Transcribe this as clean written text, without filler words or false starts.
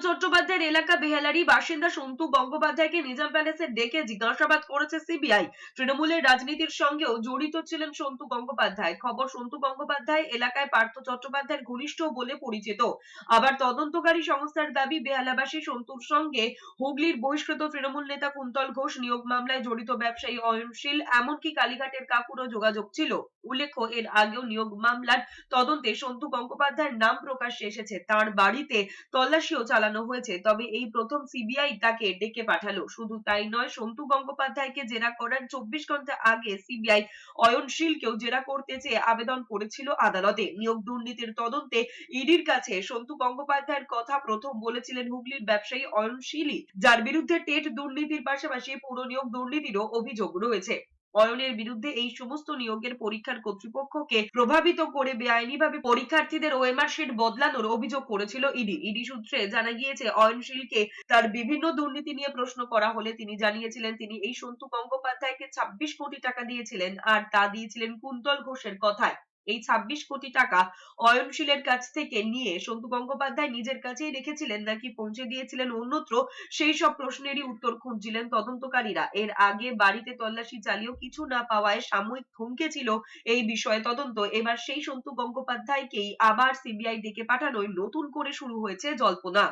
চট্টোপাধ্যায়ের এলাকা বেহালারই বাসিন্দা সন্তু গঙ্গোপাধ্যায়কে নিজাম প্যালেসে ডেকে জিজ্ঞাসাবাদ করেছে সিবিআই। তৃণমূলের রাজনীতির সঙ্গেও জড়িত ছিলেন সন্তু গঙ্গোপাধ্যায়। খবর, সন্তু গঙ্গোপাধ্যায় এলাকায় পার্থ চট্টোপাধ্যায়ের ঘনিষ্ঠ বলে পরিচিত। আবার তদন্তকারী সংস্থার দাবি, বেহালাবাসী সন্তুর সঙ্গে হুগলির বহিষ্কৃত তৃণমূল নেতা কুন্তল ঘোষ, নিয়োগ মামলায় জড়িত ব্যবসায়ী অয়নশীল, এমনকি কালীঘাটের কাকুরও যোগাযোগ ছিল। উল্লেখ্য, এর আগেও নিয়োগ মামলার তদন্তে সন্তু গঙ্গোপাধ্যায়ের নাম প্রকাশ্যে এসেছে। তার বাড়িতে তল্লাশিও চালানো হয়েছে। তবে এই প্রথম সিবিআই তাকে ডেকে পাঠালো। শুধু তাই নয়, সন্তু গঙ্গোপাধ্যায়কে জেরা করার 24 ঘন্টা আগে সিবিআই অয়নশীলকেও জেরা করতে চেয়ে আবেদন করেছিল আদালতে। নিয়োগ দুর্নীতির তদন্তে ইডির কাছে সন্তু গঙ্গোপাধ্যায়ের কথা প্রথম বলেছিলেন হুগলির ব্যবসায়ী অয়নশীলই, যার বিরুদ্ধে টেট দুর্নীতির পাশাপাশি পুর নিয়োগ দুর্নীতিরও অভিযোগ রয়েছে। অয়নের বিরুদ্ধে এই সমস্ত নিয়োগের পরীক্ষার কর্তৃপক্ষকে প্রভাবিত করে বেআইনিভাবে পরীক্ষার্থীদের ওএমআর শিট বদলানোর অভিযোগ করেছিল ইডি। ইডি সূত্রে জানা গিয়েছে, অয়নশীলকে তার বিভিন্ন দুর্নীতি নিয়ে প্রশ্ন করা হলে তিনি জানিয়েছিলেন তিনি এই সন্তু গঙ্গোপাধ্যায়কে 26 কোটি টাকা দিয়েছিলেন, আর তা দিয়েছিলেন কুন্তল ঘোষের কথায়। এই 26 কোটি টাকা অয়নশীলের কাছ থেকে নিয়ে সন্তু গঙ্গোপাধ্যায় নিজের কাছেই রেখেছিলেন নাকি পৌঁছে দিয়েছিলেন অন্যত্র, সেই সব প্রশ্নেরই উত্তর খুঁজছিলেন তদন্তকারীরা। এর আগে বাড়িতে তল্লাশি চালিয়েও কিছু না পাওয়ায় সাময়িক থমকেছিল এই বিষয়ে তদন্ত। এবার সেই সন্তু গঙ্গোপাধ্যায়কেই আবার সিবিআই ডেকে পাঠানোয় নতুন করে শুরু হয়েছে জল্পনা।